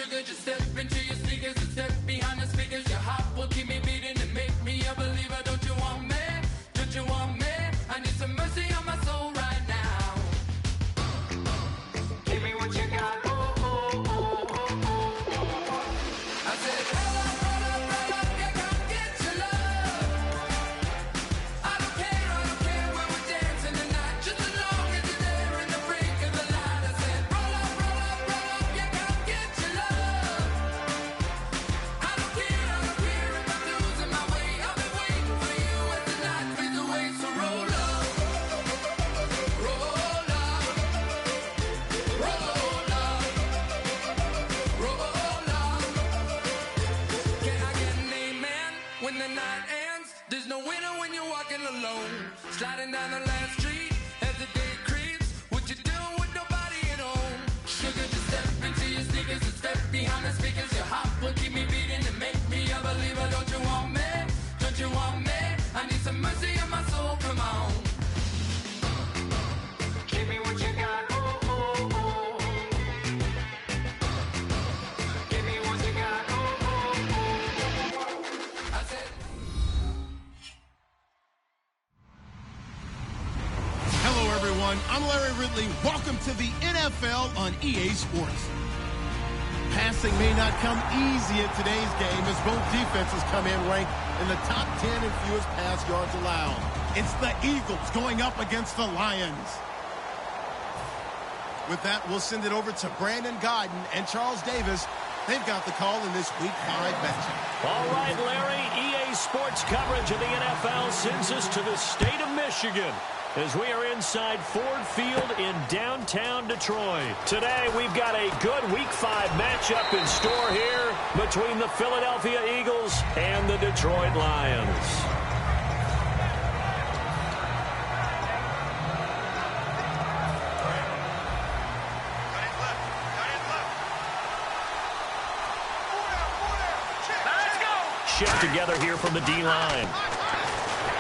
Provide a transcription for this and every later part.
Sugar, just step into your sneakers and step behind the speakers. Your heart will keep me beating and make me a believer. Don't you want me? Don't you want me? I need some mercy on my soul right now. Give me what you got. Oh, oh, oh, oh, oh. I said, roll up, yeah, come get your love. I don't care when we're dancing tonight, just as long as you're there in the brink of the light. I said, roll up, yeah, come get your love. I don't care if I'm losing my way. I've been waiting for you as the night fades away. So roll up, roll up, roll up, roll up. Can I get an amen when the night ends? There's no winner when you're walking alone. Sliding down the last street as the day creeps. What you doing with nobody at home? Sugar, just step into your sneakers and step behind the speakers. Your heart will keep me beating and make me a believer. Don't you want me? Don't you want me? I need some mercy on my soul. Come on. Give me what you got. Oh, oh, oh. Give me what you got. Oh, oh, oh. I said. Hello, everyone. I'm Larry Ridley. Welcome to the NFL on EA Sports. Passing may not come easy in today's game as both defenses come in ranked in the top 10 in fewest pass yards allowed. It's the Eagles going up against the Lions. With that, we'll send it over to Brandon Godden and Charles Davis. They've got the call in this Week 5 matchup. All right, Larry, EA Sports coverage of the NFL sends us to the state of Michigan as we are inside Ford Field in downtown Detroit. Today, we've got a good Week 5 matchup in store here between the Philadelphia Eagles and the Detroit Lions. Shift together here from the D-line.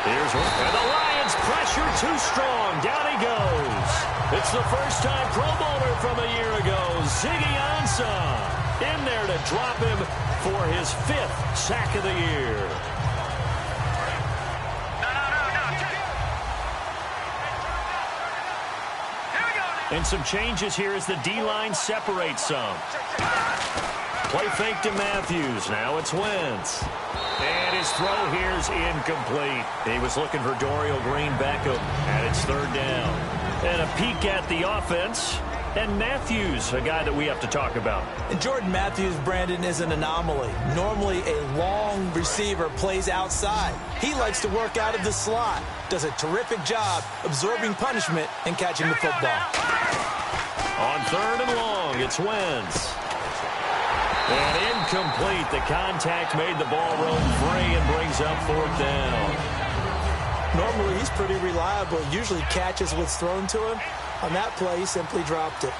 Here's one. And the Lions pressure too strong. Down he goes. It's the first-time Pro Bowler from a year ago, Ziggy Ansah, in there to drop him for his 5th sack of the year. And some changes here as the D-line separates some. Play fake to Matthews. Now it's Wentz. And his throw here is incomplete. He was looking for Dorial Green Beckham, and it's 3rd down. And a peek at the offense. And Matthews, a guy that we have to talk about. And Jordan Matthews, Brandon, is an anomaly. Normally, a long receiver plays outside. He likes to work out of the slot. Does a terrific job absorbing punishment and catching the football. On 3rd and long, it's Wentz. And incomplete. The contact made the ball roam free and brings up 4th down. Normally, he's pretty reliable. Usually catches what's thrown to him. On that play, he simply dropped it.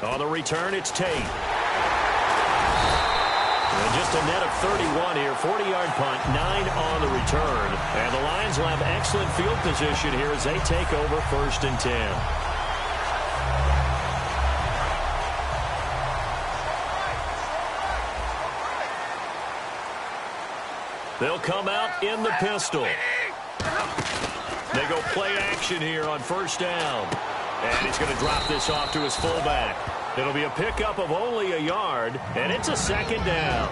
On the return, it's Tate. And just a net of 31 here. 40-yard punt, 9 on the return. And the Lions will have excellent field position here as they take over 1st and 10. They'll come out in the pistol. They go play action here on 1st down. And he's going to drop this off to his fullback. It'll be a pickup of only a yard, and it's a 2nd down.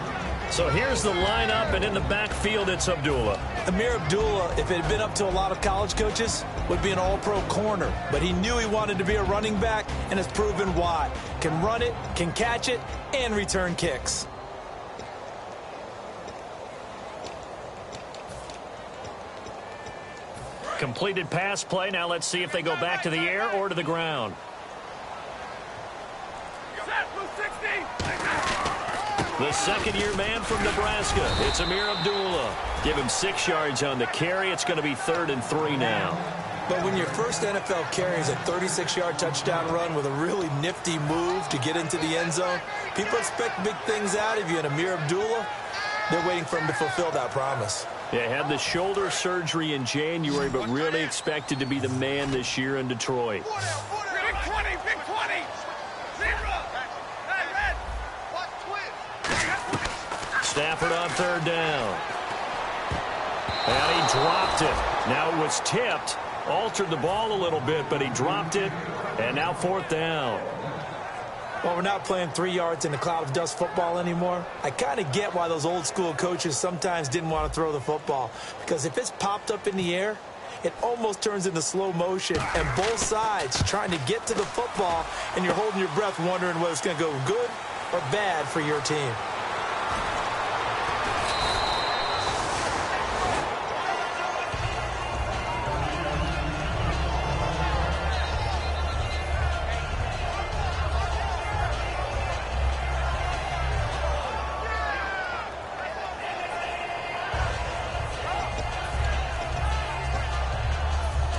So here's the lineup, and in the backfield, it's Abdullah. Amir Abdullah, if it had been up to a lot of college coaches, would be an all-pro corner. But he knew he wanted to be a running back, and has proven why. Can run it, can catch it, and return kicks. Completed pass play. Now let's see if they go back to the air or to the ground. The 2nd-year man from Nebraska. It's Amir Abdullah. Give him 6 yards on the carry. It's going to be 3rd and 3 now. But when your first NFL carry is a 36-yard touchdown run with a really nifty move to get into the end zone, people expect big things out of you. And Amir Abdullah, They're waiting for him to fulfill that promise. Yeah, had the shoulder surgery in January, but really expected to be the man this year in Detroit. Big 20, big 20. Zebra. Hey, red. What, twin? Stafford on third down. And he dropped it. Now it was tipped. Altered the ball a little bit, but he dropped it. And now fourth down. Well, we're not playing 3 yards in a cloud of dust football anymore. I kind of get why those old school coaches sometimes didn't want to throw the football. Because if it's popped up in the air, it almost turns into slow motion. And both sides trying to get to the football, and you're holding your breath wondering whether it's going to go good or bad for your team.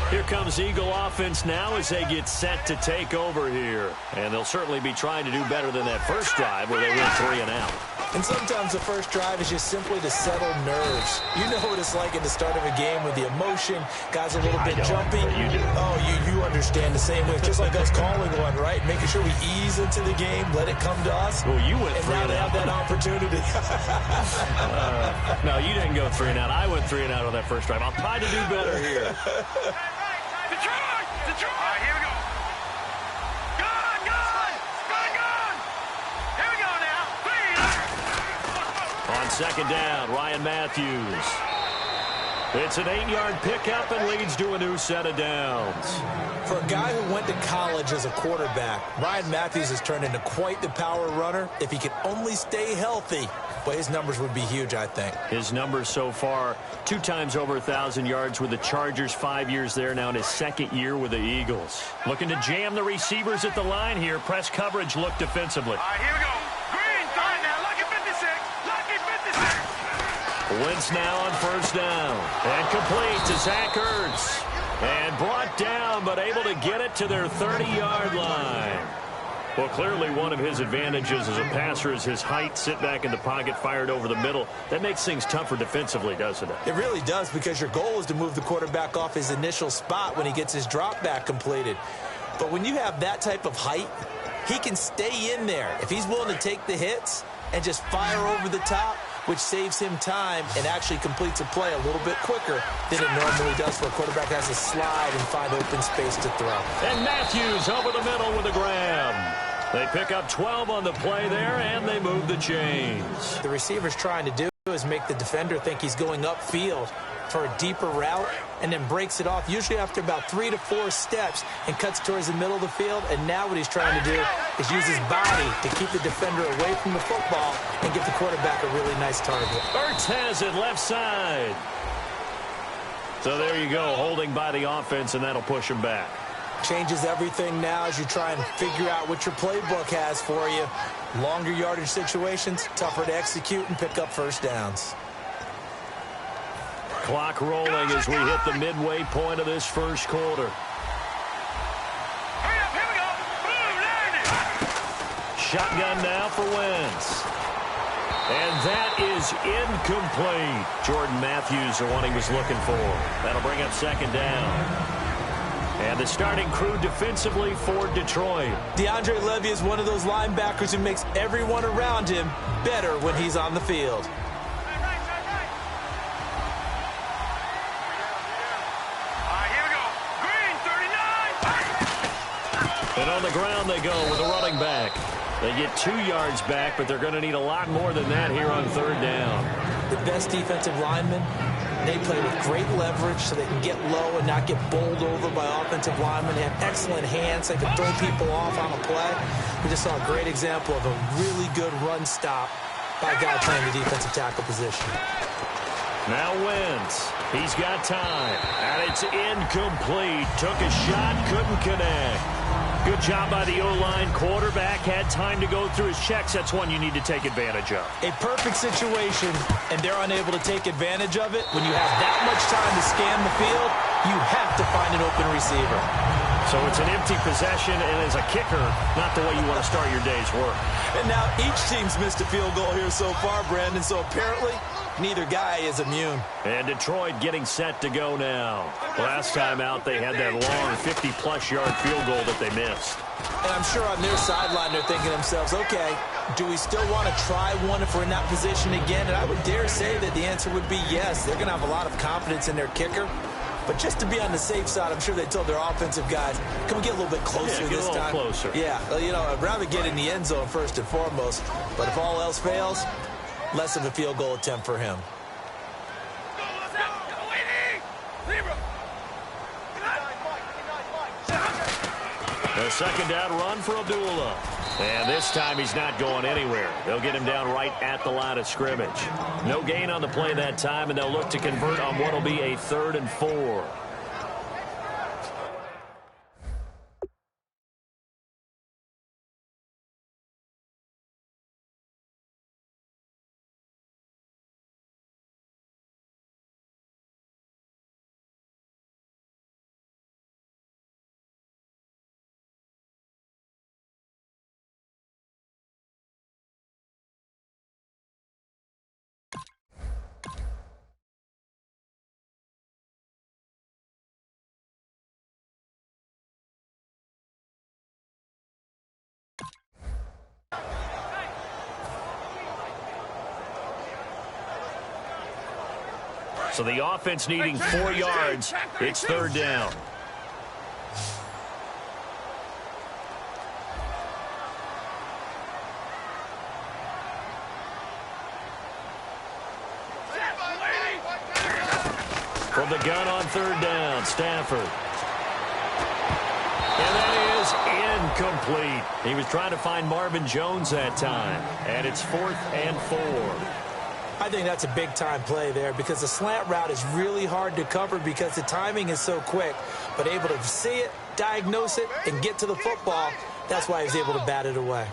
Here comes Eagle offense now as they get set to take over here. And they'll certainly be trying to do better than that first drive where they went 3 and out. And sometimes the first drive is just simply to settle nerves. You know what it's like at the start of a game with the emotion, guys a little bit jumpy. You do. Oh, you understand the same way. It's just like us calling one, right? Making sure we ease into the game, let it come to us. Well, you went and 3 now and they out. have that opportunity. No, you didn't go 3 and out. I went 3 and out on that first drive. I'll try to do better here. Detroit! Detroit! All right, here we go. Gone! Gone! Gone! Gone! Here we go now. 3. On second down, Ryan Matthews. It's an 8-yard pickup and leads to a new set of downs. For a guy who went to college as a quarterback, Ryan Matthews has turned into quite the power runner. If he could only stay healthy, but his numbers would be huge, I think. His numbers so far, 2 times over 1,000 yards with the Chargers, 5 years there now in his second year with the Eagles. Looking to jam the receivers at the line here. Press coverage look defensively. All right, here we go. Green, third now. Lucky 56. Lucky 56. Wentz now on first down. And complete to Zach Ertz. And brought down, but able to get it to their 30-yard line. Well, clearly one of his advantages as a passer is his height. Sit back in the pocket, fired over the middle. That makes things tougher defensively, doesn't it? It really does, because your goal is to move the quarterback off his initial spot when he gets his drop back completed. But when you have that type of height, he can stay in there. If he's willing to take the hits and just fire over the top, which saves him time and actually completes a play a little bit quicker than it normally does for a quarterback has to slide and find open space to throw. And Matthews over the middle with a grab. They pick up 12 on the play there, and they move the chains. The receiver's trying to do is make the defender think he's going upfield for a deeper route and then breaks it off, usually after about 3 to 4 steps, and cuts towards the middle of the field. And now what he's trying to do is use his body to keep the defender away from the football and give the quarterback a really nice target. Ertz has it left side. So there you go, holding by the offense, and that'll push him back. Changes everything now as you try and figure out what your playbook has for you. Longer yardage situations, tougher to execute and pick up first downs. Clock rolling as we hit the midway point of this first quarter. Hurry up, here we go. Boom, landed. Shotgun now for Wentz. And that is incomplete. Jordan Matthews are what he was looking for. That'll bring up second down. And the starting crew defensively for Detroit. DeAndre Levy is one of those linebackers who makes everyone around him better when he's on the field. And on the ground they go with a running back. They get 2 yards back, but they're going to need a lot more than that here on third down. The best defensive linemen, they play with great leverage so they can get low and not get bowled over by offensive linemen. They have excellent hands. They can throw people off on a play. We just saw a great example of a really good run stop by a guy playing the defensive tackle position. Now Wentz. He's got time. And it's incomplete. Took a shot, couldn't connect. Good job by the O-line. Quarterback had time to go through his checks. That's one you need to take advantage of. A perfect situation, and they're unable to take advantage of it. When you have that much time to scan the field, you have to find an open receiver. So it's an empty possession, and as a kicker, not the way you want to start your day's work. And now each team's missed a field goal here so far, Brandon, so apparently neither guy is immune. And Detroit getting set to go now. Last time out, they had that long 50-plus yard field goal that they missed. And I'm sure on their sideline they're thinking to themselves, okay, do we still want to try one if we're in that position again? And I would dare say that the answer would be yes. They're going to have a lot of confidence in their kicker. But just to be on the safe side, I'm sure they told their offensive guys, can we get a little bit closer this time? Closer. Yeah, you know, I'd rather get in the end zone first and foremost. But if all else fails, less of a field goal attempt for him. A second down run for Abdullah. And this time he's not going anywhere. They'll get him down right at the line of scrimmage. No gain on the play that time, and they'll look to convert on what will be a 3rd and 4. So the offense needing 4 yards. It's 3rd down. From the gun on 3rd down, Stafford. And that is incomplete. He was trying to find Marvin Jones that time. And it's 4th and 4. I think that's a big-time play there because the slant route is really hard to cover because the timing is so quick. But able to see it, diagnose it, and get to the football, that's why he's able to bat it away.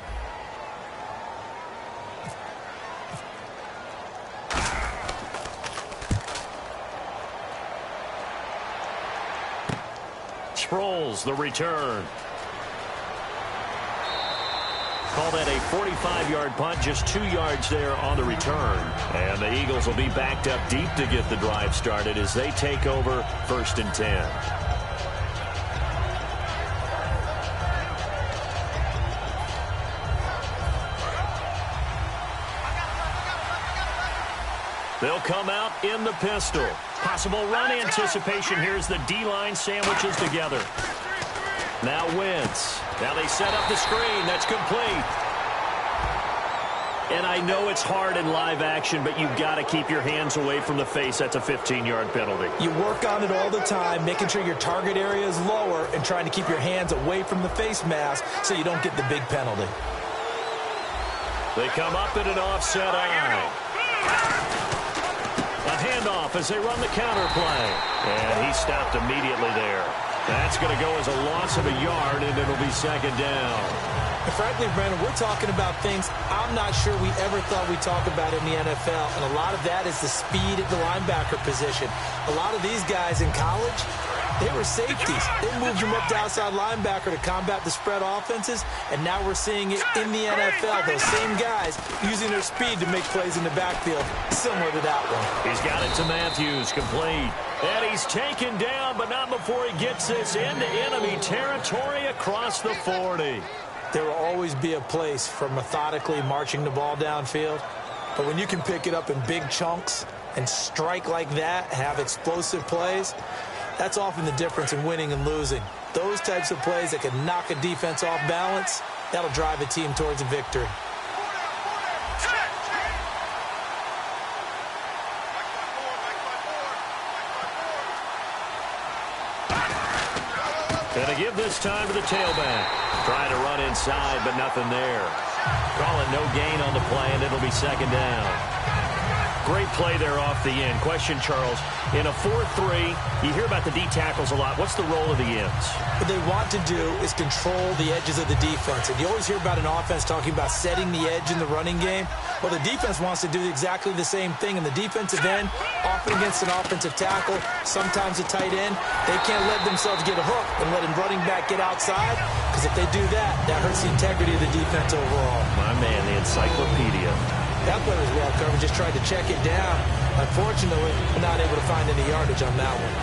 Sproles, the return. Call that a 45-yard punt, just 2 yards there on the return. And the Eagles will be backed up deep to get the drive started as they take over 1st and 10. They'll come out in the pistol. Possible run anticipation. Here's the D-line sandwiches together. Now Wentz. Now they set up the screen. That's complete. And I know it's hard in live action, but you've got to keep your hands away from the face. That's a 15-yard penalty. You work on it all the time, making sure your target area is lower and trying to keep your hands away from the face mask so you don't get the big penalty. They come up in an offset eye. A handoff as they run the counter play. And he stopped immediately there. That's going to go as a loss of a yard, and it'll be 2nd down. And frankly, Brandon, we're talking about things I'm not sure we ever thought we'd talk about in the NFL. And a lot of that is the speed at the linebacker position. A lot of these guys in college, they were safeties. They moved them up to outside linebacker to combat the spread offenses. And now we're seeing it in the NFL. Those same guys using their speed to make plays in the backfield, similar to that one. He's got it to Matthews, complete. And he's taken down, but not before he gets this into enemy territory across the 40. There will always be a place for methodically marching the ball downfield. But when you can pick it up in big chunks and strike like that, have explosive plays, that's often the difference in winning and losing. Those types of plays that can knock a defense off balance, that'll drive a team towards a victory. Gonna give this time to the tailback. Trying to run inside, but nothing there. Call it no gain on the play, and it'll be 2nd down. Great play there off the end. Question, Charles, in a 4-3, you hear about the D tackles a lot. What's the role of the ends? What they want to do is control the edges of the defense. And you always hear about an offense talking about setting the edge in the running game. Well, the defense wants to do exactly the same thing. In the defensive end, often against an offensive tackle, sometimes a tight end, they can't let themselves get a hook and let a running back get outside, because if they do that, that hurts the integrity of the defense overall. My man, the encyclopedia. That play was well covered, just tried to check it down. Unfortunately, not able to find any yardage on that one.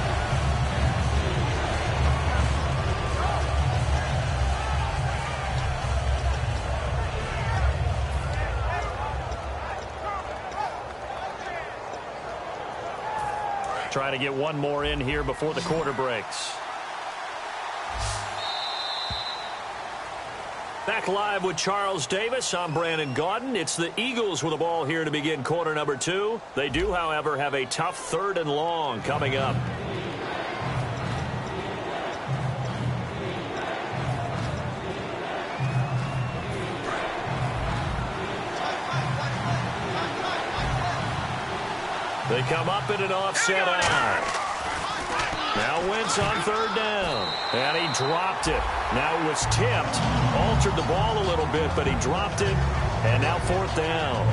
Trying to get one more in here before the quarter breaks. Back live with Charles Davis. I'm Brandon Gaudin. It's the Eagles with the ball here to begin quarter number 2. They do, however, have a tough 3rd and long coming up. They come up in an offset eye. Now Wentz on 3rd down. And he dropped it. Now it was tipped. Altered the ball a little bit, but he dropped it. And now 4th down.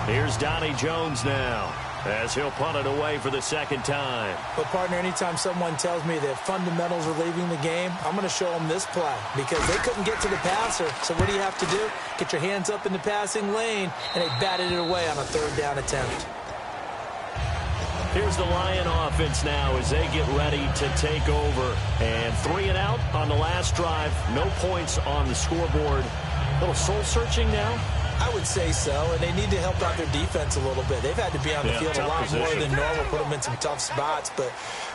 Here's Donnie Jones now, as he'll punt it away for the 2nd time. But, partner, anytime someone tells me that fundamentals are leaving the game, I'm going to show them this play, because they couldn't get to the passer. So what do you have to do? Get your hands up in the passing lane, and they batted it away on a 3rd down attempt. Here's the Lion offense now as they get ready to take over. And 3 and out on the last drive. No points on the scoreboard. A little soul-searching now? I would say so, and they need to help out their defense a little bit. They've had to be on the field a lot more than normal, put them in some tough spots. But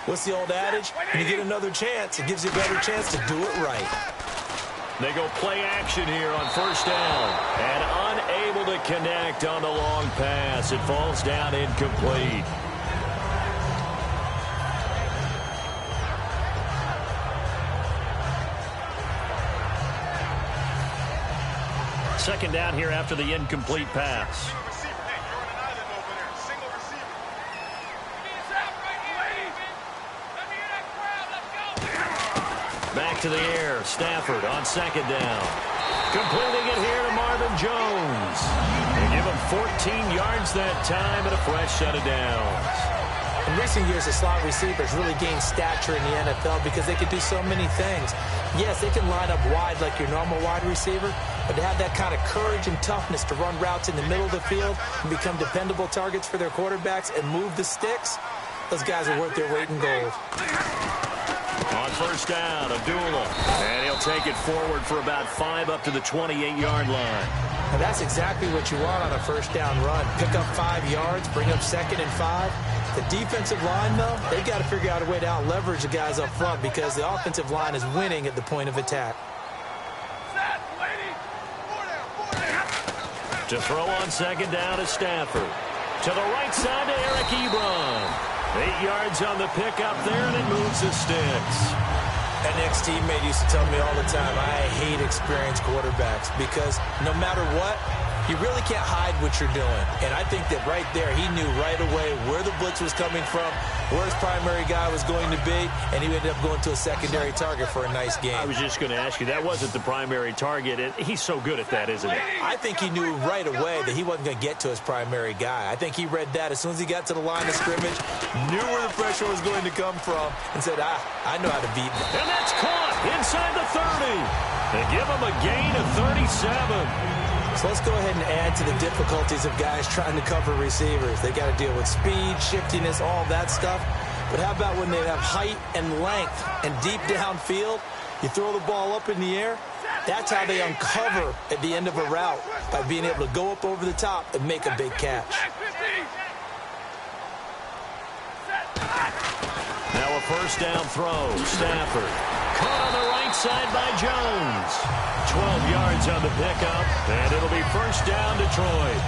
what's the old adage? When you get another chance, it gives you a better chance to do it right. They go play action here on 1st down. And unable to connect on the long pass. It falls down incomplete. Second down here after the incomplete pass. Back to the air. Stafford on 2nd down. Completing it here to Marvin Jones. They give him 14 yards that time and a fresh set of downs. In recent years, the slot receivers really gained stature in the NFL because they can do so many things. Yes, they can line up wide like your normal wide receiver, but to have that kind of courage and toughness to run routes in the middle of the field and become dependable targets for their quarterbacks and move the sticks, those guys are worth their weight in gold. On 1st down, Abdullah. And he'll take it forward for about 5 up to the 28-yard line. And that's exactly what you want on a 1st down run. Pick up 5 yards, bring up 2nd and 5. The defensive line, though, they've got to figure out a way to out-leverage the guys up front because the offensive line is winning at the point of attack. To throw on 2nd down is Stafford. To the right side to Eric Ebron. 8 yards on the pickup there, and it moves the sticks. An ex-teammate used to tell me all the time, I hate experienced quarterbacks because no matter what, you really can't hide what you're doing. And I think that right there, he knew right away where the blitz was coming from, where his primary guy was going to be, and he ended up going to a secondary target for a nice game. I was just going to ask you, that wasn't the primary target. He's so good at that, isn't he? I think he knew right away that he wasn't going to get to his primary guy. I think he read that as soon as he got to the line of scrimmage, knew where the pressure was going to come from, and said, I know how to beat him. And that's caught inside the 30. They give him a gain of 37. So let's go ahead and add to the difficulties of guys trying to cover receivers. They got to deal with speed, shiftiness, all that stuff. But how about when they have height and length and deep downfield? You throw the ball up in the air. That's how they uncover at the end of a route, by being able to go up over the top and make a big catch. Now a 1st down throw. Stafford. Caught on the right side by Jones. 12 yards on the pickup, and it'll be 1st down Detroit.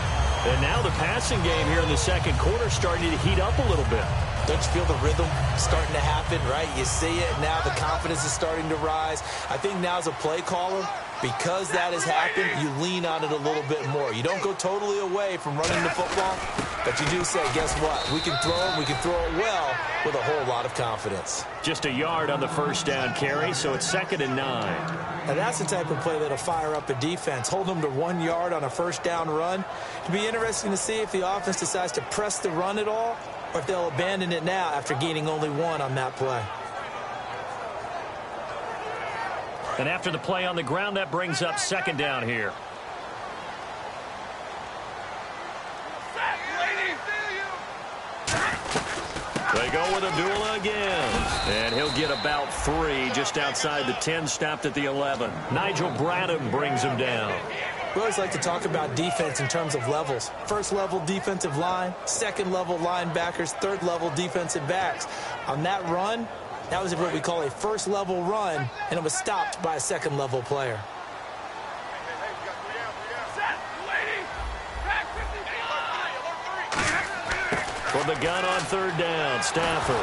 And now the passing game here in the 2nd quarter starting to heat up a little bit. Don't you feel the rhythm starting to happen, right? You see it now, the confidence is starting to rise. I think now as a play caller, because that has happened, you lean on it a little bit more. You don't go totally away from running the football, But you do say, guess what? We can throw it, we can throw it well with a whole lot of confidence. Just a yard on the first down carry, so it's 2nd and 9. Now that's the type of play that'll fire up a defense. Hold them to 1 yard on a first down run. It'll be interesting to see if the offense decides to press the run at all, or if they'll abandon it now after gaining only 1 on that play. And after the play on the ground, that brings up 2nd down here. They go with a duel again. And he'll get about 3 just outside the 10, stopped at the 11. Nigel Bradham brings him down. We always like to talk about defense in terms of levels. First level defensive line, second level linebackers, third level defensive backs. On that run, that was what we call a first level run, and it was stopped by a second level player. From the gun on 3rd down, Stafford.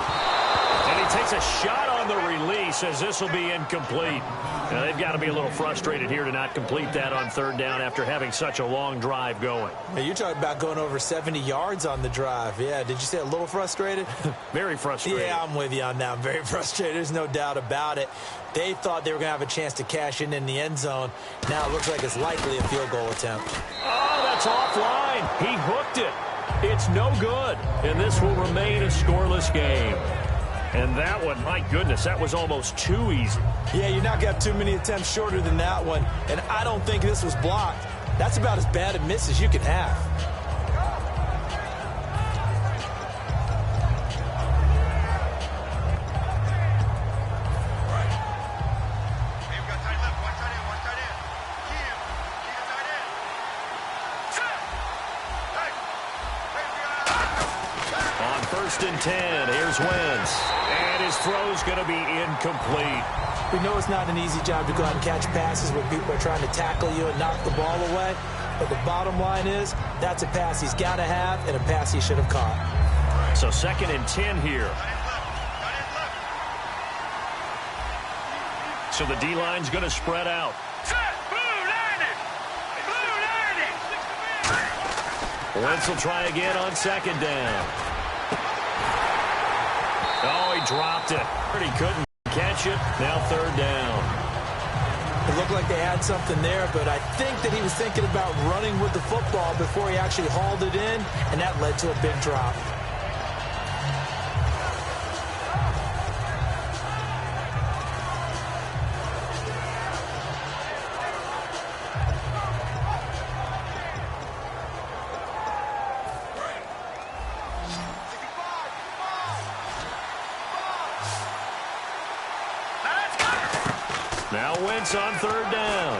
And he takes a shot on the release as this will be incomplete. Now, they've got to be a little frustrated here to not complete that on 3rd down after having such a long drive going. Now, you're talking about going over 70 yards on the drive. Yeah, did you say a little frustrated? Very frustrated. Yeah, I'm with you on that. I'm very frustrated. There's no doubt about it. They thought they were going to have a chance to cash in the end zone. Now it looks like it's likely a field goal attempt. Oh, that's offline. He hooked it. It's no good, and this will remain a scoreless game. And that one, my goodness, that was almost too easy. Yeah, you're not going to have too many attempts shorter than that one, and I don't think this was blocked. That's about as bad a miss as you can have. First and 10. Here's Wentz. And his throw's going to be incomplete. We know it's not an easy job to go out and catch passes when people are trying to tackle you and knock the ball away. But the bottom line is, that's a pass he's got to have and a pass he should have caught. So 2nd and 10 here. So the D-line's going to spread out. Wentz will try again on 2nd down. Oh, he dropped it. He couldn't catch it. Now 3rd down. It looked like they had something there, but I think that he was thinking about running with the football before he actually hauled it in, and that led to a big drop. Now Wentz on 3rd down.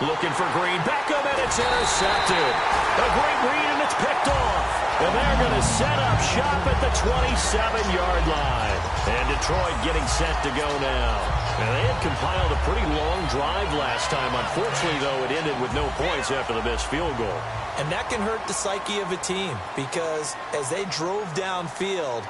Looking for Green. Beckham, and it's intercepted. A great read, and it's picked off. And they're going to set up shop at the 27-yard line. And Detroit getting set to go now. And they had compiled a pretty long drive last time. Unfortunately, though, it ended with no points after the missed field goal. And that can hurt the psyche of a team because as they drove downfield,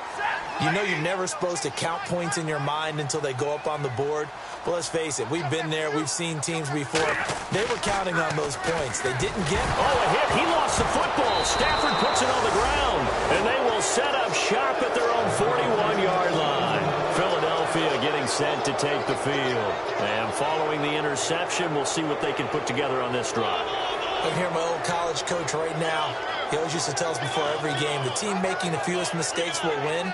you know you're never supposed to count points in your mind until they go up on the board. Well, let's face it, we've been there. We've seen teams before. They were counting on those points. They didn't get them. Oh, a hit. He lost the football. Stafford puts it on the ground. And they will set up shop at their own 41-yard line. Philadelphia getting set to take the field. And following the interception, we'll see what they can put together on this drive. I hear my old college coach right now. He always used to tell us before every game, the team making the fewest mistakes will win.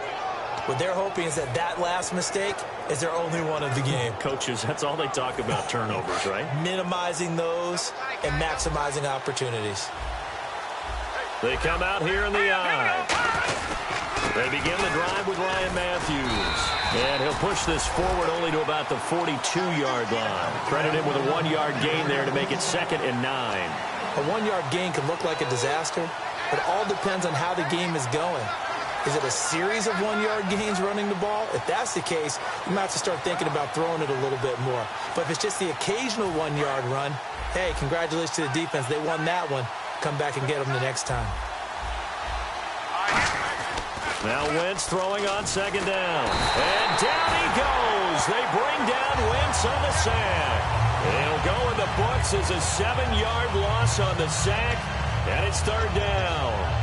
What they're hoping is that that last mistake is their only one of the game. Coaches, that's all they talk about, turnovers, right? Minimizing those and maximizing opportunities. They come out here in the eye. They begin the drive with Ryan Matthews. And he'll push this forward only to about the 42-yard line. Credit him with a 1-yard gain there to make it 2nd and 9. A 1-yard gain can look like a disaster. It all depends on how the game is going. Is it a series of 1-yard gains running the ball? If that's the case, you might have to start thinking about throwing it a little bit more. But if it's just the occasional 1-yard run, hey, congratulations to the defense. They won that one. Come back and get them the next time. Now Wentz throwing on 2nd down. And down he goes. They bring down Wentz on the sack. He'll go in the books as a 7-yard loss on the sack. And it's third down.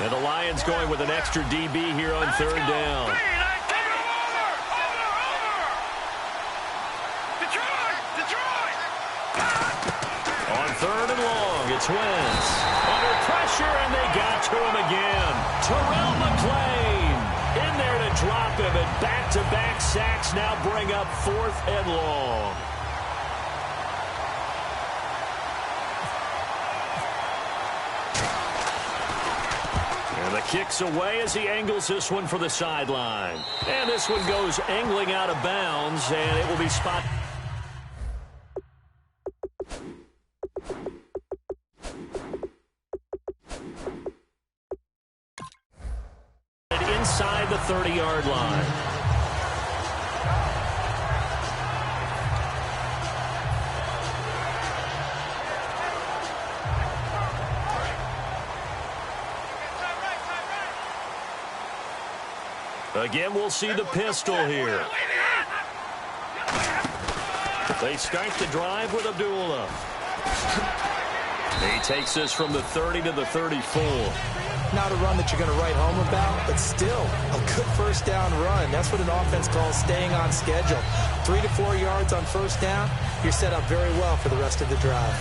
And the Lions going with an extra DB here on third down. On third and long, it's Wentz. Under pressure, and they got to him again. Terrell McClain in there to drop him, and back-to-back sacks now bring up fourth and long. And the kick's away as he angles this one for the sideline. And this one goes angling out of bounds, and it will be spotted. Inside the 30-yard line. Again, we'll see the pistol here. They start the drive with Abdullah. He takes this from the 30 to the 34. Not a run that you're going to write home about, but still a good first down run. That's what an offense calls staying on schedule. 3 to 4 yards on first down, you're set up very well for the rest of the drive.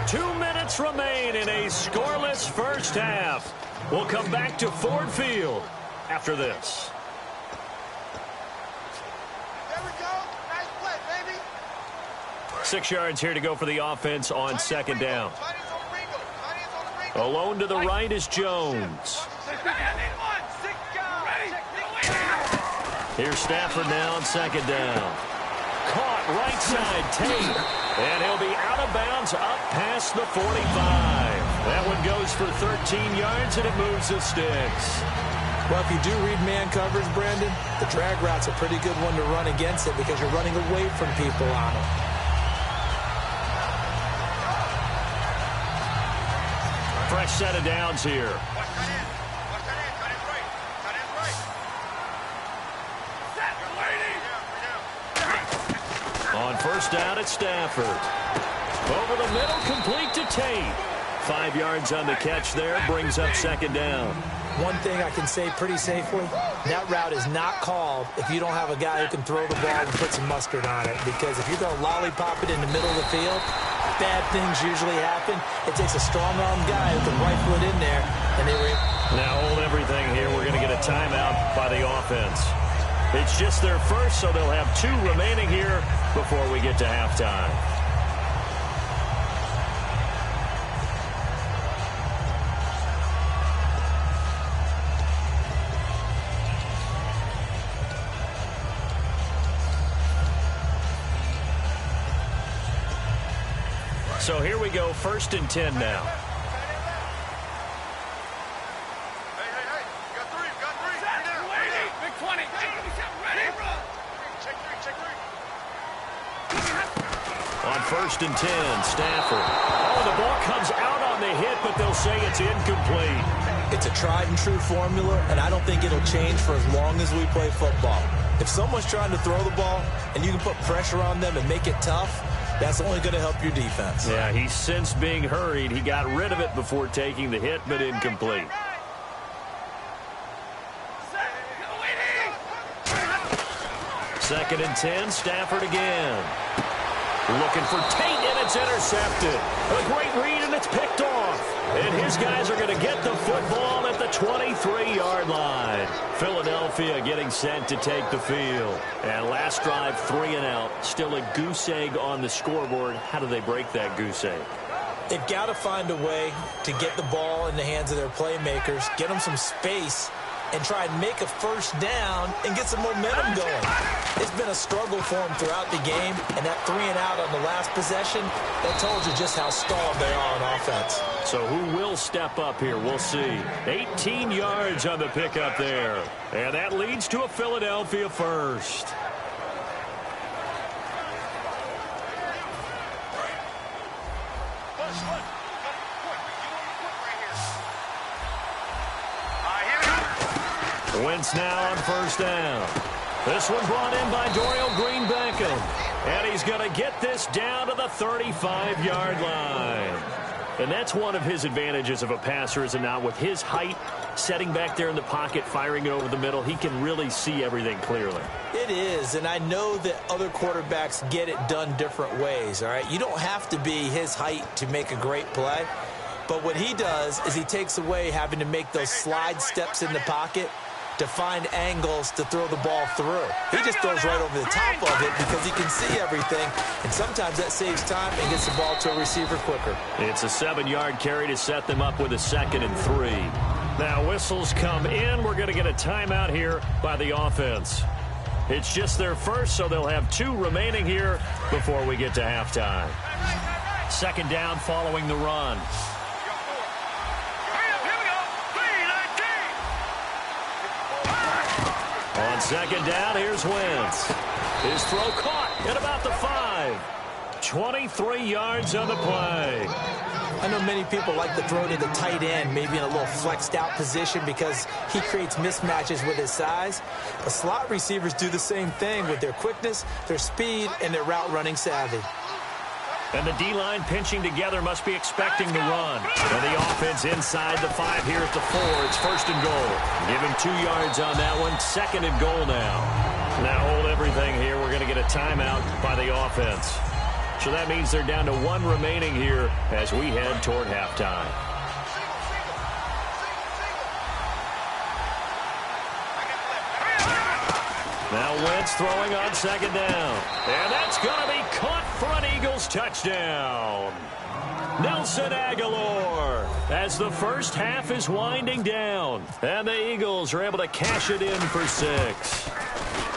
Two minutes remain in a scoreless first half. We'll come back to Ford Field after this. 6 yards here to go for the offense on second down. Alone to the right is Jones. Here's Stafford now on second down. Caught right side, Tate. And he'll be out of bounds up past the 45. That one goes for 13 yards, and it moves the sticks. Well, if you do read man covers, Brandon, the drag route's a pretty good one to run against it because you're running away from people on it. Fresh set of downs here. On first down, it's Stafford. Over the middle, complete to Tate. 5 yards on the catch there, brings up second down. One thing I can say pretty safely, that route is not called if you don't have a guy who can throw the ball and put some mustard on it. Because if you're going to lollipop it in the middle of the field, bad things usually happen. It takes a strong-arm guy who can rifle it in there, and they were... Now hold everything here. We're going to get a timeout by the offense. It's just their first, so they'll have 2 remaining here before we get to halftime. So here we go, 1st and 10 now. On 1st and 10, Stafford. Oh, the ball comes out on the hit, but they'll say it's incomplete. It's a tried and true formula, and I don't think it'll change for as long as we play football. If someone's trying to throw the ball and you can put pressure on them and make it tough, that's only going to help your defense. Yeah, he's since being hurried. He got rid of it before taking the hit, but incomplete. Second and 10, Stafford again. Looking for Tate, and it's intercepted. A great read, and it's picked off. And his guys are going to get the football at the 23-yard line. Philadelphia getting set to take the field. And last drive, 3 and out. Still a goose egg on the scoreboard. How do they break that goose egg? They've got to find a way to get the ball in the hands of their playmakers, get them some space, and try and make a first down and get some momentum going. It's been a struggle for him throughout the game, and that 3-and-out on the last possession, that told you just how stalled they are on offense. So who will step up here? We'll see. 18 yards on the pickup there. And that leads to a Philadelphia first. Wentz now on first down. This one brought in by Dorial Green-Beckham. And he's going to get this down to the 35-yard line. And that's one of his advantages of a passer, is it not? With his height, setting back there in the pocket, firing it over the middle, he can really see everything clearly. It is, and I know that other quarterbacks get it done different ways, all right? You don't have to be his height to make a great play. But what he does is he takes away having to make those slide steps in the pocket to find angles to throw the ball through. He just throws right over the top of it because he can see everything, and sometimes that saves time and gets the ball to a receiver quicker. It's a 7-yard carry to set them up with a 2nd and 3. Now whistles come in. We're going to get a timeout here by the offense. It's just their first, so they'll have 2 remaining here before we get to halftime. 2nd down following the run. On 2nd down, here's Wentz. His throw caught at about the 5. 23 yards on the play. I know many people like to throw to the tight end, maybe in a little flexed out position because he creates mismatches with his size. But slot receivers do the same thing with their quickness, their speed, and their route running savvy. And the D-line pinching together must be expecting the run. And the offense inside the 5 here at the 4. It's 1st and goal. Give him 2 yards on that one. 2nd and goal now. Now hold everything here. We're going to get a timeout by the offense. So that means they're down to 1 remaining here as we head toward halftime. Now Wentz throwing on 2nd down. And that's going to be caught for an Eagles touchdown. Nelson Aguilar as the first half is winding down. And the Eagles are able to cash it in for 6.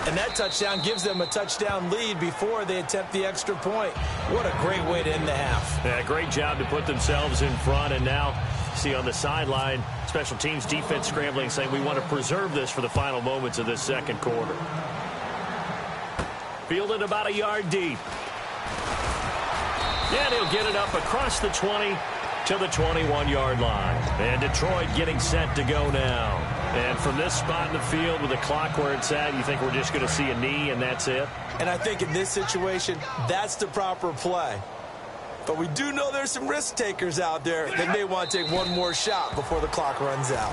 And that touchdown gives them a touchdown lead before they attempt the extra point. What a great way to end the half. Yeah, great job to put themselves in front. And now, see on the sideline, special teams defense scrambling, saying we want to preserve this for the final moments of this 2nd quarter. Fielded about a yard deep. And he'll get it up across the 20 to the 21-yard line. And Detroit getting set to go now. And from this spot in the field with the clock where it's at, you think we're just going to see a knee and that's it? And I think in this situation, that's the proper play. But we do know there's some risk takers out there that may want to take one more shot before the clock runs out.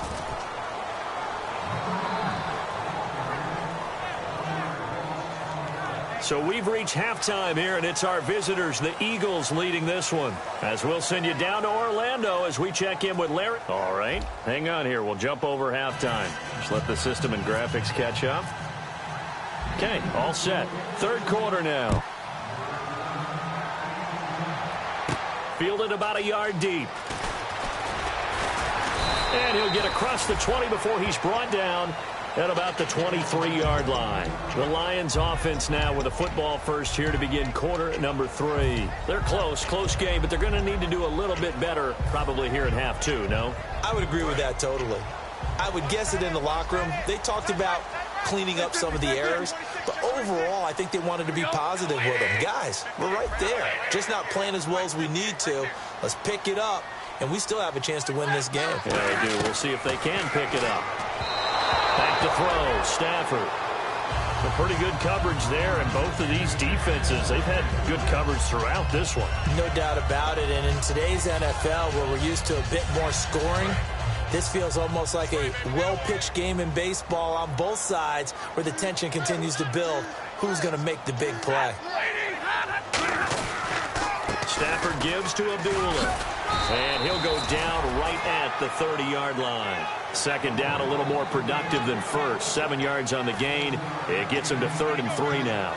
So we've reached halftime here, and it's our visitors, the Eagles, leading this one. As we'll send you down to Orlando as we check in with Larry. All right, hang on here. We'll jump over halftime. Just let the system and graphics catch up. Okay, all set. 3rd quarter now. Fielded about a yard deep. And he'll get across the 20 before he's brought down at about the 23-yard line. The Lions offense now with a football first here to begin quarter number 3. They're close game, but they're going to need to do a little bit better probably here in half 2, no? I would agree with that totally. I would guess it in the locker room. They talked about cleaning up some of the errors, but overall I think they wanted to be positive with them. Guys, we're right there. Just not playing as well as we need to. Let's pick it up, and we still have a chance to win this game. Yeah, they do. We'll see if they can pick it up. Back to throw, Stafford. A pretty good coverage there, and both of these defenses, they've had good coverage throughout this one. No doubt about it, and in today's NFL, where we're used to a bit more scoring, this feels almost like a well-pitched game in baseball on both sides where the tension continues to build. Who's going to make the big play? Stafford gives to Abdullah. And he'll go down right at the 30-yard line. 2nd down, a little more productive than first. 7 yards on the gain. It gets him to 3rd and 3 now.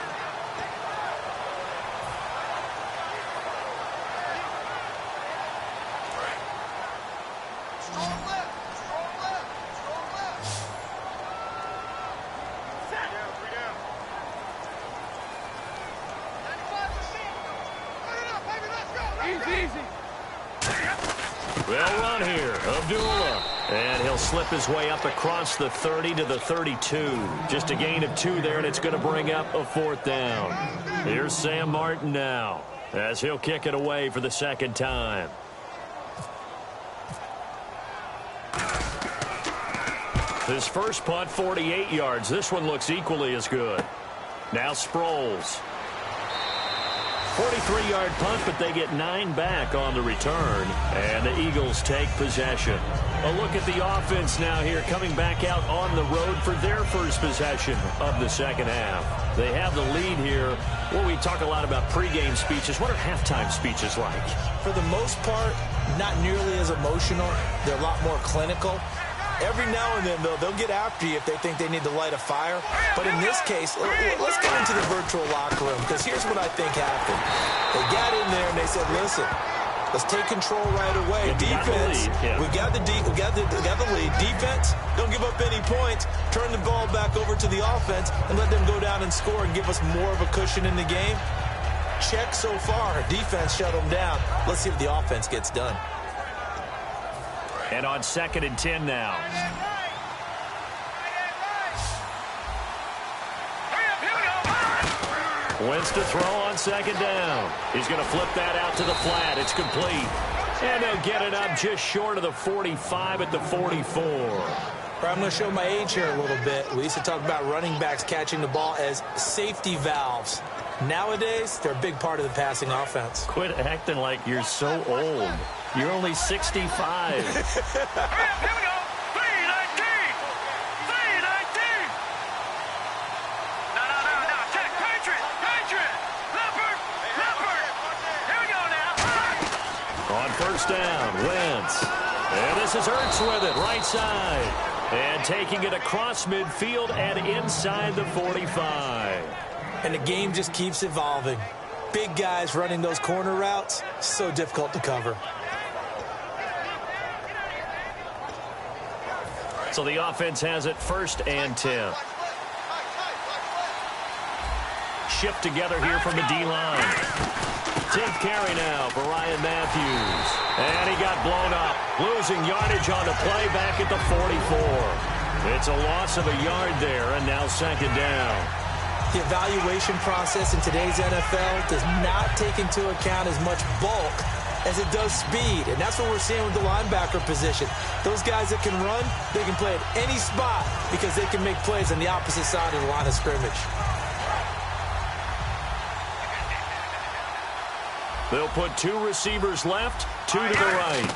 They'll run here. Abdullah. And he'll slip his way up across the 30 to the 32. Just a gain of 2 there, and it's going to bring up a 4th down. Here's Sam Martin now, as he'll kick it away for the 2nd time. His first punt, 48 yards. This one looks equally as good. Now Sproles. 43-yard punt, but they get 9 back on the return. And the Eagles take possession. A look at the offense now here, coming back out on the road for their first possession of the 2nd half. They have the lead here. Well, we talk a lot about pregame speeches. What are halftime speeches like? For the most part, not nearly as emotional. They're a lot more clinical. Every now and then, though, they'll get after you if they think they need to light a fire. But in this case, let's get into the virtual locker room, because here's what I think happened. They got in there and they said, listen, let's take control right away. Defense, we got the lead. Defense, don't give up any points. Turn the ball back over to the offense and let them go down and score and give us more of a cushion in the game. Check so far. Defense shut them down. Let's see if the offense gets done. And on 2nd and 10 now. Wentz to throw on 2nd down. He's going to flip that out to the flat. It's complete. And they'll get it up just short of the 45 at the 44. I'm going to show my age here a little bit. We used to talk about running backs catching the ball as safety valves. Nowadays, they're a big part of the passing offense. Quit acting like you're so old. You're only 65. Here we go. 319. 319. No. Check. Patriot. Leopard. Here we go now. On 1st down, Wentz. And this is Ertz with it, right side. And taking it across midfield and inside the 45. And the game just keeps evolving. Big guys running those corner routes, so difficult to cover. So the offense has it 1st and 10. Shift together here from the D-line. 10th carry now for Ryan Matthews. And he got blown up. Losing yardage on the play back at the 44. It's a loss of a yard there, and now 2nd down. The evaluation process in today's NFL does not take into account as much bulk as it does speed, and that's what we're seeing with the linebacker position. Those guys that can run, they can play at any spot because they can make plays on the opposite side of the line of scrimmage. They'll put 2 receivers left, 2 to the right.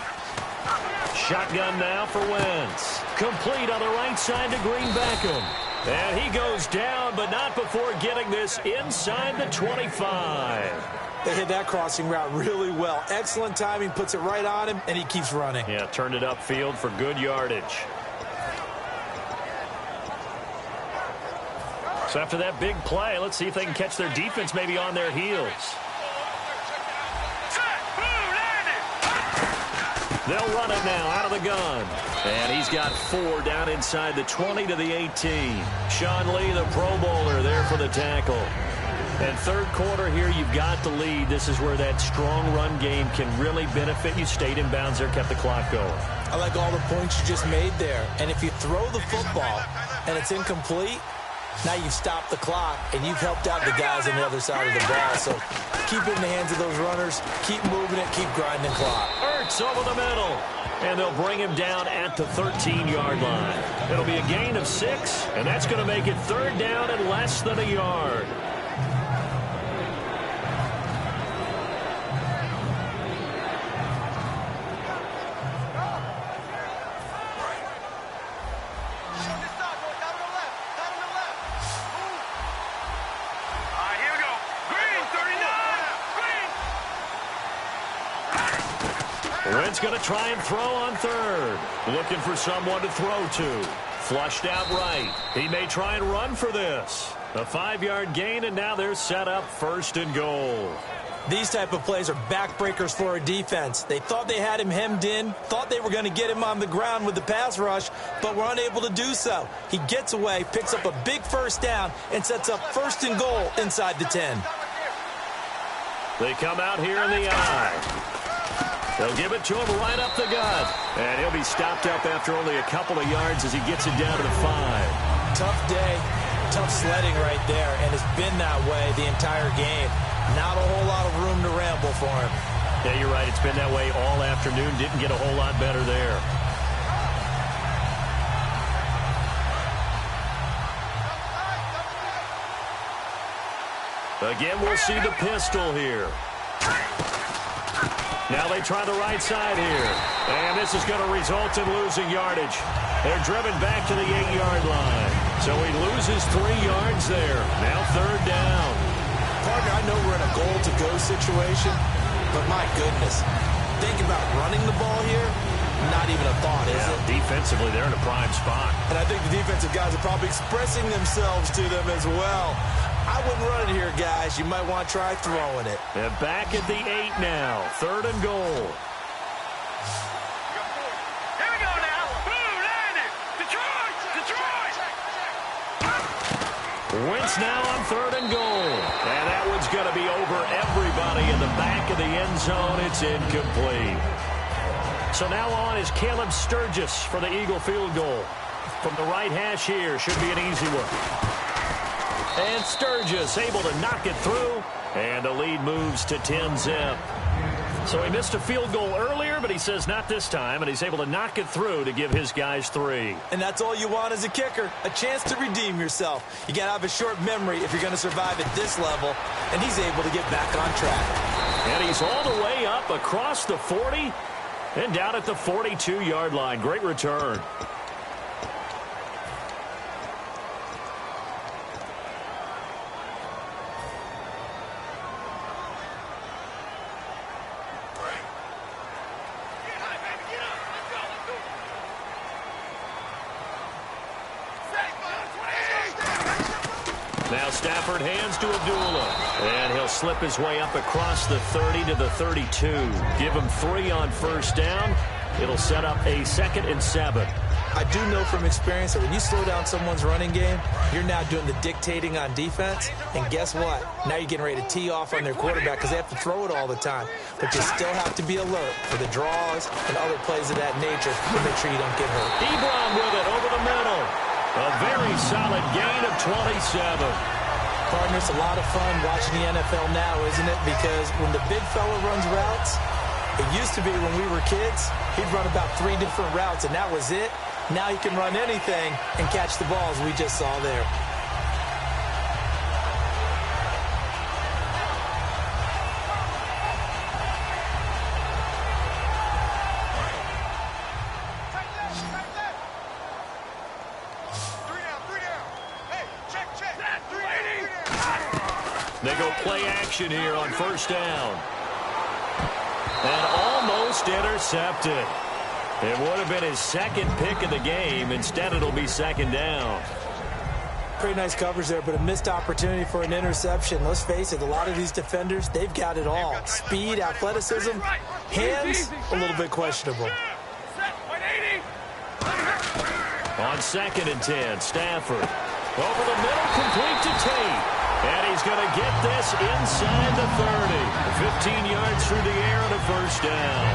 Shotgun now for Wentz. Complete on the right side to Green Beckham. And he goes down, but not before getting this inside the 25. They hit that crossing route really well. Excellent timing, puts it right on him, and he keeps running. Yeah, turned it upfield for good yardage. So after that big play, let's see if they can catch their defense maybe on their heels. They'll run it now out of the gun. And he's got 4 down inside the 20 to the 18. Sean Lee, the Pro Bowler, there for the tackle. And 3rd quarter here, you've got the lead. This is where that strong run game can really benefit you. Stayed in bounds there, kept the clock going. I like all the points you just made there. And if you throw the football and it's incomplete, now you've stopped the clock and you've helped out the guys on the other side of the ball. So keep it in the hands of those runners. Keep moving it. Keep grinding clock. Ertz over the middle. And they'll bring him down at the 13-yard line. It'll be a gain of 6, and that's going to make it 3rd down and less than a yard. Wentz going to try and throw on 3rd. Looking for someone to throw to. Flushed out right. He may try and run for this. A 5-yard gain, and now they're set up 1st and goal. These type of plays are backbreakers for a defense. They thought they had him hemmed in, thought they were going to get him on the ground with the pass rush, but were unable to do so. He gets away, picks up a big 1st down, and sets up 1st and goal inside the 10. They come out here in the eye. They'll give it to him right up the gut. And he'll be stopped up after only a couple of yards as he gets it down to the 5. Tough day, tough sledding right there, and it's been that way the entire game. Not a whole lot of room to ramble for him. Yeah, you're right. It's been that way all afternoon. Didn't get a whole lot better there. Again, we'll see the pistol here. Now they try the right side here. And this is going to result in losing yardage. They're driven back to the 8-yard line. So he loses 3 yards there. Now 3rd down. Partner, I know we're in a goal-to-go situation, but my goodness, think about running the ball here. Not even a thought, is it? Defensively, they're in a prime spot. And I think the defensive guys are probably expressing themselves to them as well. I wouldn't run it here, guys. You might want to try throwing it. They're back at the 8 now. 3rd and goal. Here we go now. Boom, landed. Detroit, Detroit. Wentz now on 3rd and goal. And that one's going to be over everybody in the back of the end zone. It's incomplete. So now on is Caleb Sturgis for the Eagle field goal. From the right hash here, should be an easy one. And Sturgis able to knock it through. And the lead moves to 10-zip. So he missed a field goal earlier, but he says not this time. And he's able to knock it through to give his guys 3. And that's all you want as a kicker, a chance to redeem yourself. You got to have a short memory if you're going to survive at this level. And he's able to get back on track. And he's all the way up across the 40 and down at the 42-yard line. Great return. Now Stafford hands to Abdullah. And he'll slip his way up across the 30 to the 32. Give him 3 on 1st down. It'll set up a 2nd and 7. I do know from experience that when you slow down someone's running game, you're now doing the dictating on defense. And guess what? Now you're getting ready to tee off on their quarterback because they have to throw it all the time. But you still have to be alert for the draws and other plays of that nature to make sure you don't get hurt. Ebron with it over the middle. A very solid gain of 27. Partner, it's a lot of fun watching the NFL now, isn't it? Because when the big fella runs routes, it used to be when we were kids, he'd run about 3 different routes, and that was it. Now he can run anything and catch the balls we just saw there. They go play action here on 1st down. And almost intercepted. It would have been his 2nd pick of the game. Instead, it'll be 2nd down. Pretty nice coverage there, but a missed opportunity for an interception. Let's face it, a lot of these defenders, they've got it all. Speed, athleticism, hands, a little bit questionable. On 2nd and 10, Stafford. Over the middle, complete to Tate. And he's going to get this inside the 30. 15 yards through the air and a 1st down.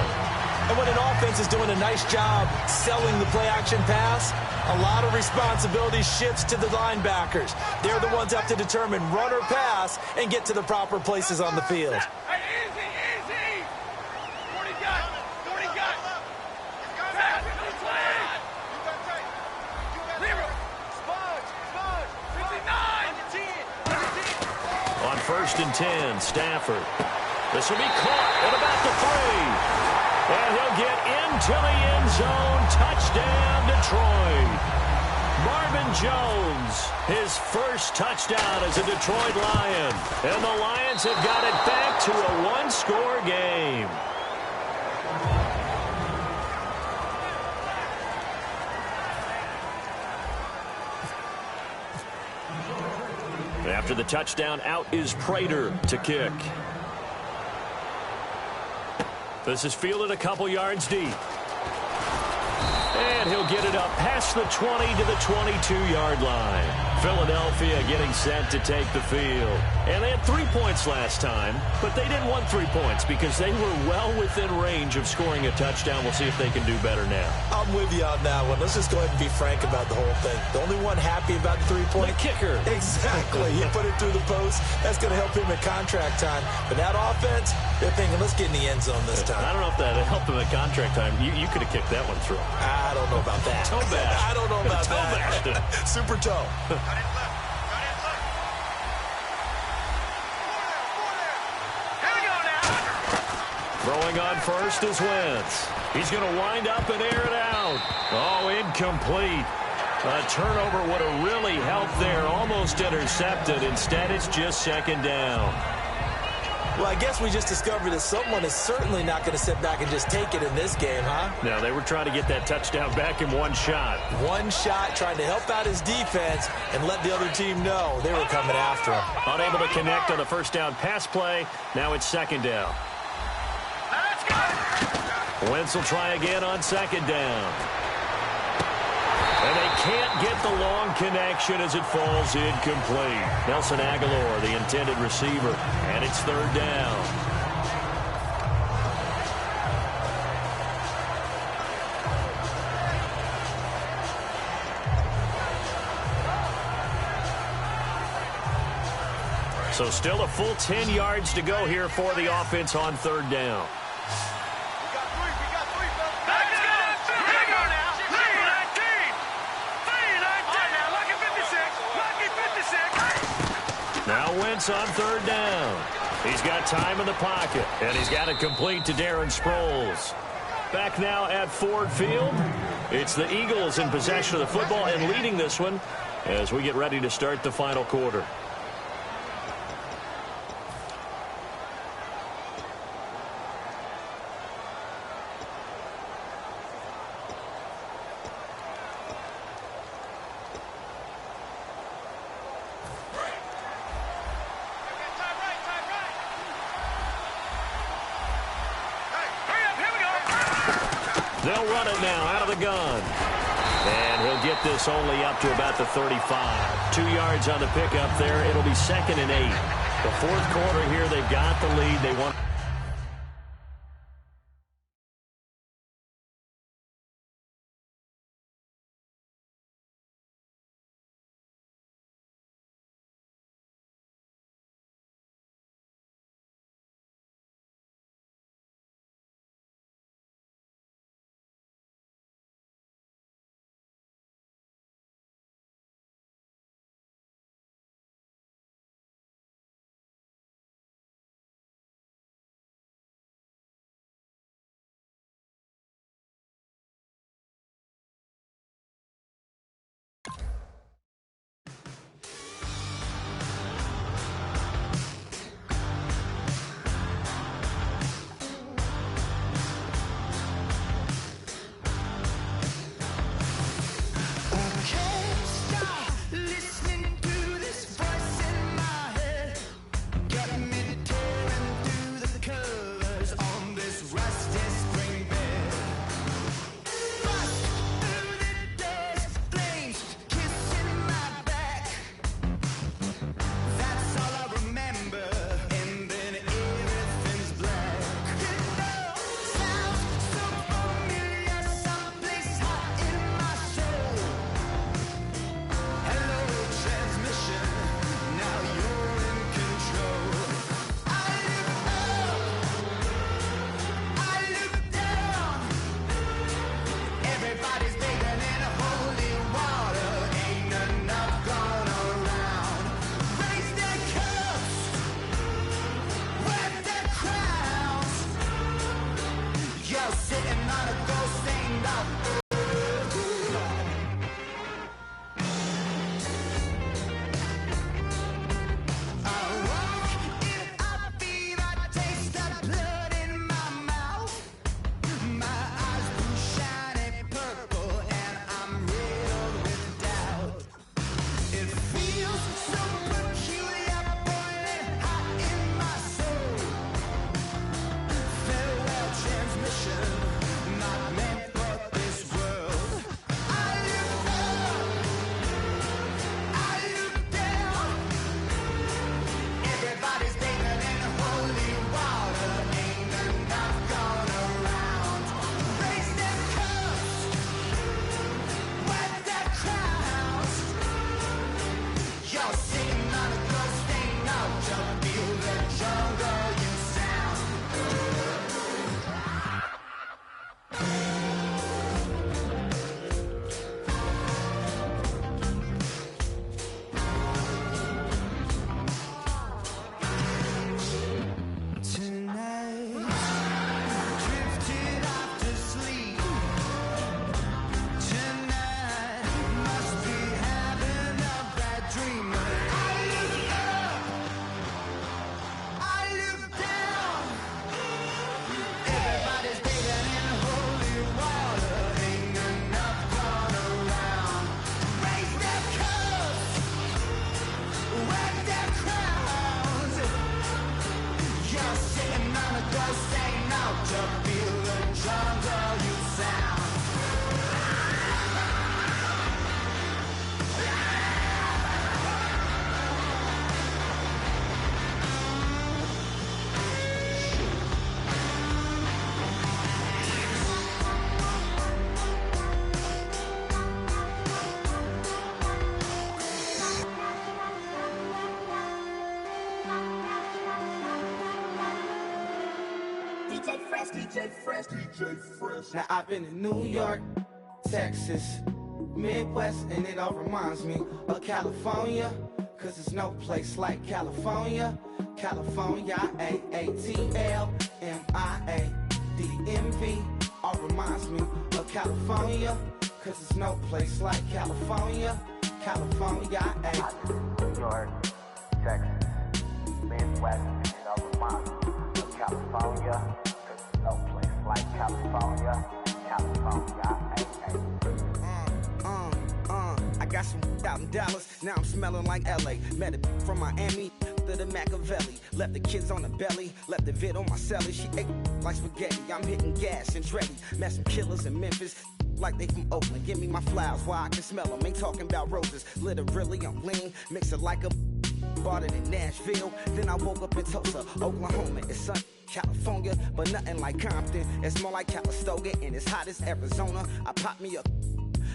And when an offense is doing a nice job selling the play-action pass, a lot of responsibility shifts to the linebackers. They're the ones that have to determine run or pass and get to the proper places on the field. On 1st and 10, Stafford. This will be caught at about the 3. And he'll get into the end zone. Touchdown, Detroit. Marvin Jones, his first touchdown as a Detroit Lion. And the Lions have got it back to a 1-score game. After the touchdown, out is Prater to kick. This is fielded a couple yards deep. And he'll get it up past the 20 to the 22-yard line. Philadelphia getting set to take the field. And they had 3 points last time, but they didn't want 3 points because they were well within range of scoring a touchdown. We'll see if they can do better now. I'm with you on that one. Let's just go ahead and be frank about the whole thing. The only one happy about the three-point kicker. Exactly. He put it through the post. That's going to help him at contract time. But that offense, they're thinking, let's get in the end zone this time. I don't know if that helped him at contract time. You could have kicked that one through. I don't know about that. Toe bash. I don't know about Toe bashed it. that. Super toe. Throwing on first is Wentz. He's going to wind up and air it out. Oh, incomplete. A turnover would have really helped there. Almost intercepted. Instead, it's just second down. Well, I guess we just discovered that someone is certainly not going to sit back and just take it in this game, huh? No, they were trying to get that touchdown back in one shot. One shot, trying to help out his defense and let the other team know they were coming after him. Unable to connect on the first down pass play. Now it's second down. Wentz will try again on second down. And they can't get the long connection as it falls incomplete. Nelson Aguilar, the intended receiver, and it's third down. So still a full 10 yards to go here for the offense on third down. Now Wentz on third down. He's got time in the pocket, and he's got it complete to Darren Sproles. Back now at Ford Field. It's the Eagles in possession of the football and leading this one as we get ready to start the final quarter. They'll run it now out of the gun. And he'll get this only up to about the 35. 2 yards on the pickup there. It'll be second and 8. The fourth quarter here, they've got the lead. They want to feel the drums of you sound. Now I've been in New York, Texas, Midwest, and it all reminds me of California, cause there's no place like California. California, AATLMIADMV, all reminds me of California, cause there's no place like California. California, New York, Texas, Midwest, and it all reminds me of California, cause there's no place like California. California, I got some out in Dallas, now I'm smelling like LA. Met a from Miami to the Machiavelli. Left the kids on the belly, left the vid on my celly. She ate like spaghetti, I'm hitting gas and Dreddy. Met some killers in Memphis, like they from Oakland. Give me my flowers while I can smell them. Ain't talking about roses, literally I'm lean. Mix it like a bought it in Nashville. Then I woke up in Tulsa, Oklahoma. It's sunny, California, but nothing like Compton. It's more like Calistoga, and it's hot as Arizona. I pop me a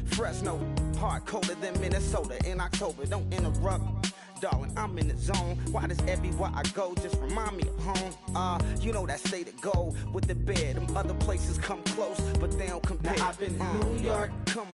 Fresno, hard colder than Minnesota in October. Don't interrupt, darling, I'm in the zone. Why does everywhere I go just remind me of home? You know that state of gold with the bed. Them other places come close, but they don't compare. Now I've been in New York, come